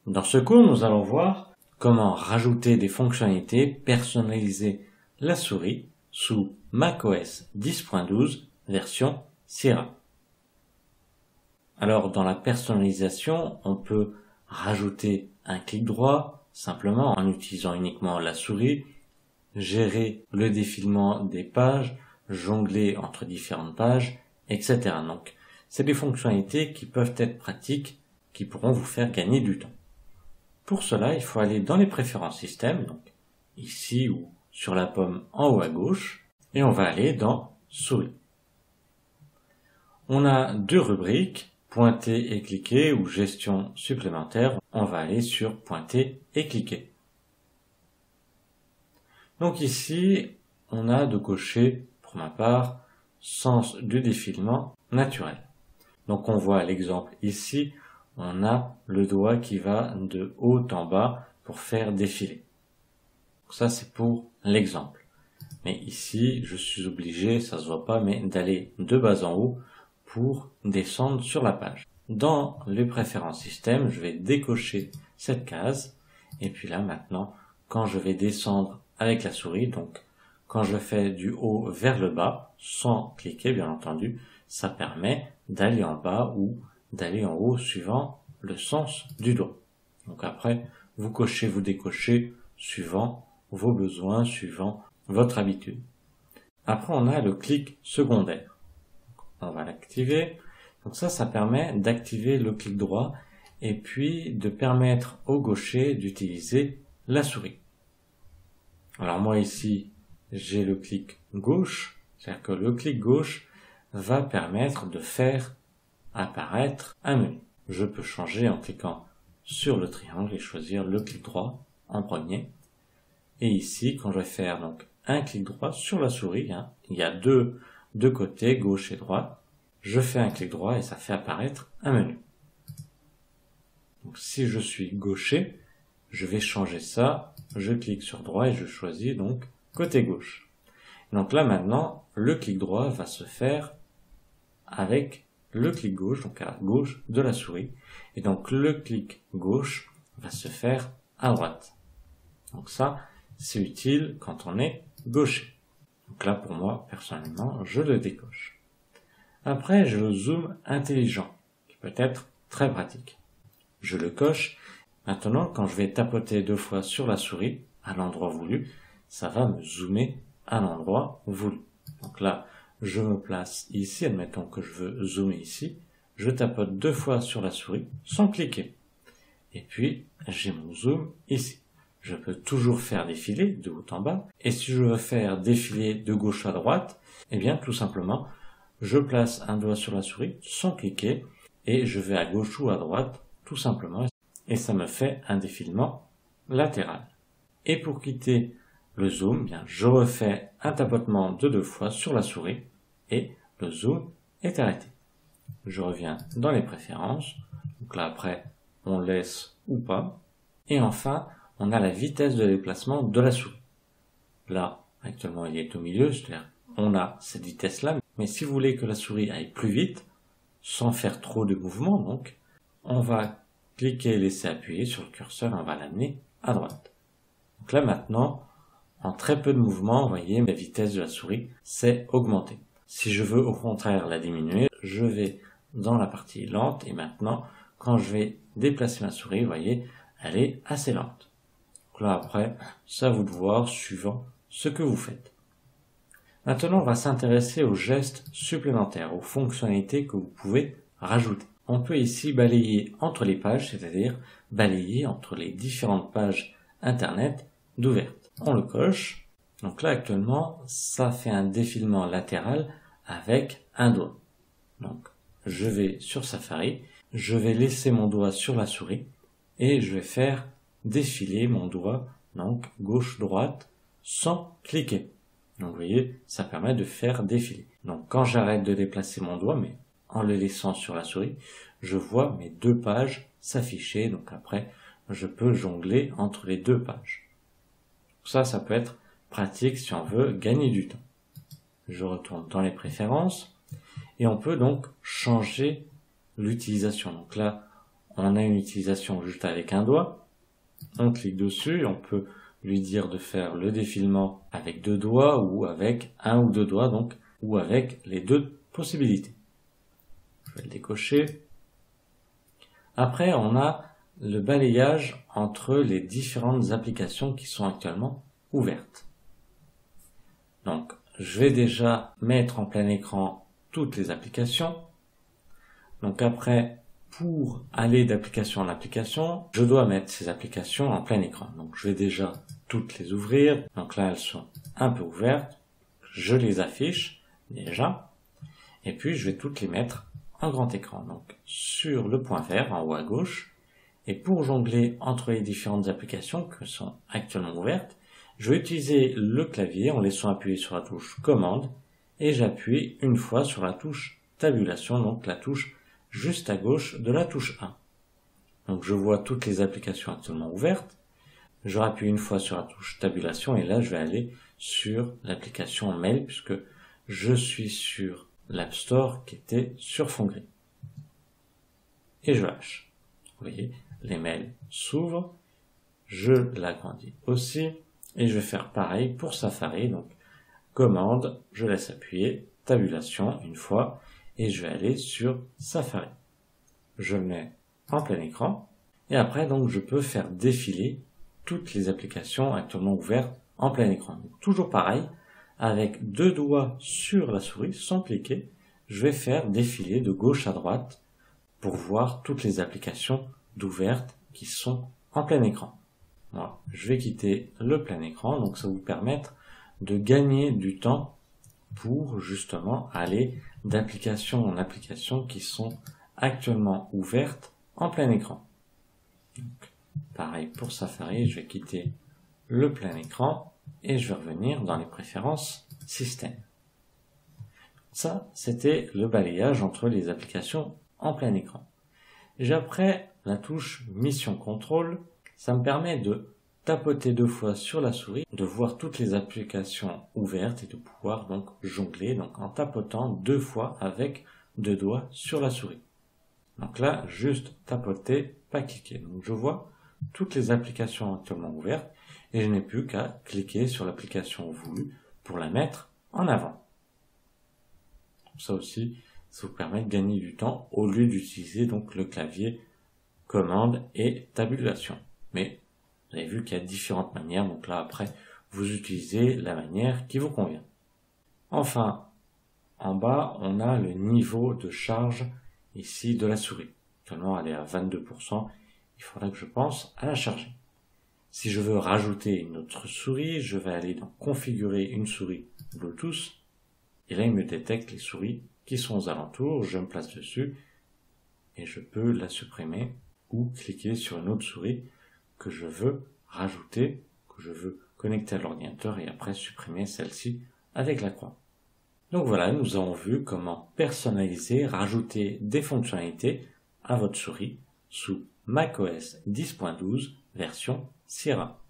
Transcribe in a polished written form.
Dans ce cours, nous allons voir comment rajouter des fonctionnalités, personnaliser la souris sous macOS 10.12 version Sierra. Alors, dans la personnalisation, on peut rajouter un clic droit, simplement en utilisant uniquement la souris, gérer le défilement des pages, jongler entre différentes pages, etc. Donc, c'est des fonctionnalités qui peuvent être pratiques, qui pourront vous faire gagner du temps. Pour cela, il faut aller dans les préférences système, donc ici ou sur la pomme en haut à gauche, et on va aller dans souris. On a deux rubriques, pointer et cliquer ou gestion supplémentaire. On va aller sur pointer et cliquer. Donc ici, on a de cocher, pour ma part, sens du défilement naturel. Donc on voit l'exemple ici, on a le doigt qui va de haut en bas pour faire défiler. Donc ça c'est pour l'exemple. Mais ici, je suis obligé, ça se voit pas, mais d'aller de bas en haut pour descendre sur la page. Dans les préférences système, je vais décocher cette case. Et puis là maintenant, quand je vais descendre avec la souris, donc quand je fais du haut vers le bas, sans cliquer bien entendu, ça permet d'aller en bas ou d'aller en haut suivant le sens du doigt. Donc après, vous cochez, vous décochez suivant vos besoins, suivant votre habitude. Après, on a le clic secondaire. On va l'activer. Donc ça permet d'activer le clic droit et puis de permettre au gaucher d'utiliser la souris. Alors moi ici, j'ai le clic gauche, c'est-à-dire que le clic gauche va permettre de faire apparaître un menu. Je peux changer en cliquant sur le triangle et choisir le clic droit en premier. Et ici, quand je vais faire donc un clic droit sur la souris, il y a deux côtés, gauche et droite, je fais un clic droit et ça fait apparaître un menu. Donc si je suis gaucher, je vais changer ça, je clique sur droit et je choisis donc côté gauche. Donc là maintenant, le clic droit va se faire avec le clic gauche, donc à gauche de la souris. Et donc le clic gauche va se faire à droite. Donc ça, c'est utile quand on est gaucher. Donc là pour moi, personnellement, je le décoche. Après, j'ai le zoom intelligent, qui peut être très pratique. Je le coche. Maintenant, quand je vais tapoter deux fois sur la souris, à l'endroit voulu, ça va me zoomer à l'endroit voulu. Donc là, je me place ici, admettons que je veux zoomer ici, je tapote deux fois sur la souris sans cliquer. Et puis, j'ai mon zoom ici. Je peux toujours faire défiler de haut en bas. Et si je veux faire défiler de gauche à droite, eh bien, tout simplement, je place un doigt sur la souris sans cliquer et je vais à gauche ou à droite, tout simplement. Et ça me fait un défilement latéral. Et pour quitter le zoom, bien, je refais un tapotement de deux fois sur la souris et le zoom est arrêté. Je reviens dans les préférences. Donc là, après, on laisse ou pas. Et enfin, on a la vitesse de déplacement de la souris. Là, actuellement, il est au milieu, c'est-à-dire on a cette vitesse-là. Mais si vous voulez que la souris aille plus vite, sans faire trop de mouvements, donc, on va cliquer et laisser appuyer sur le curseur et on va l'amener à droite. Donc là, maintenant, en très peu de mouvements, vous voyez, la vitesse de la souris s'est augmentée. Si je veux au contraire la diminuer, je vais dans la partie lente et maintenant, quand je vais déplacer ma souris, vous voyez, elle est assez lente. Donc là, après, ça vous de voir suivant ce que vous faites. Maintenant, on va s'intéresser aux gestes supplémentaires, aux fonctionnalités que vous pouvez rajouter. On peut ici balayer entre les pages, c'est-à-dire balayer entre les différentes pages Internet d'ouvertes. On le coche. Donc là, actuellement, ça fait un défilement latéral avec un doigt. Donc, je vais sur Safari, je vais laisser mon doigt sur la souris et je vais faire défiler mon doigt, donc gauche-droite, sans cliquer. Donc vous voyez, ça permet de faire défiler. Donc quand j'arrête de déplacer mon doigt, mais en le laissant sur la souris, je vois mes deux pages s'afficher. Donc après, je peux jongler entre les deux pages. Ça peut être pratique si on veut gagner du temps. Je retourne dans les préférences et on peut donc changer l'utilisation. Donc là, on a une utilisation juste avec un doigt. On clique dessus, on peut lui dire de faire le défilement avec 2 doigts ou avec 1 ou 2 doigts, donc, ou avec les 2 possibilités. Je vais le décocher. Après, on a le balayage entre les différentes applications qui sont actuellement ouvertes. Donc, je vais déjà mettre en plein écran toutes les applications. Donc après, pour aller d'application en application, je dois mettre ces applications en plein écran. Donc je vais déjà toutes les ouvrir. Donc là, elles sont un peu ouvertes. Je les affiche déjà. Et puis, je vais toutes les mettre en grand écran. Donc sur le point vert en haut à gauche. Et pour jongler entre les différentes applications qui sont actuellement ouvertes, je vais utiliser le clavier en laissant appuyer sur la touche commande et j'appuie une fois sur la touche tabulation, donc la touche juste à gauche de la touche 1. Donc je vois toutes les applications actuellement ouvertes. Je rappuie une fois sur la touche tabulation et là je vais aller sur l'application mail puisque je suis sur l'App Store qui était sur fond gris. Et je lâche. Vous voyez, les mails s'ouvrent. Je l'agrandis aussi. Et je vais faire pareil pour Safari. Donc commande, je laisse appuyer, tabulation une fois. Et je vais aller sur Safari. Je le mets en plein écran. Et après, donc, je peux faire défiler toutes les applications actuellement ouvertes en plein écran. Donc, toujours pareil, avec 2 doigts sur la souris, sans cliquer, je vais faire défiler de gauche à droite pour voir toutes les applications d'ouvertes qui sont en plein écran. Voilà. Je vais quitter le plein écran, donc ça va vous permettre de gagner du temps pour justement aller d'application en application qui sont actuellement ouvertes en plein écran. Donc, pareil pour Safari, je vais quitter le plein écran et je vais revenir dans les préférences système. Ça, c'était le balayage entre les applications en plein écran. J'ai après la touche Mission Contrôle, ça me permet de tapoter 2 fois sur la souris, de voir toutes les applications ouvertes et de pouvoir donc jongler donc en tapotant 2 fois avec 2 doigts sur la souris. Donc là, juste tapoter, pas cliquer. Donc je vois toutes les applications actuellement ouvertes et je n'ai plus qu'à cliquer sur l'application voulue pour la mettre en avant. Ça aussi, ça vous permet de gagner du temps au lieu d'utiliser donc le clavier commande et tabulation. Mais vous avez vu qu'il y a différentes manières, donc là après, vous utilisez la manière qui vous convient. Enfin, en bas, on a le niveau de charge ici de la souris. Actuellement, elle est à 22%. Il faudra que je pense à la charger. Si je veux rajouter une autre souris, je vais aller dans configurer une souris Bluetooth. Et là, il me détecte les souris qui sont aux alentours. Je me place dessus et je peux la supprimer ou cliquer sur une autre souris que je veux rajouter, que je veux connecter à l'ordinateur et après supprimer celle-ci avec la croix. Donc voilà, nous avons vu comment personnaliser, rajouter des fonctionnalités à votre souris sous macOS 10.12 version Sierra.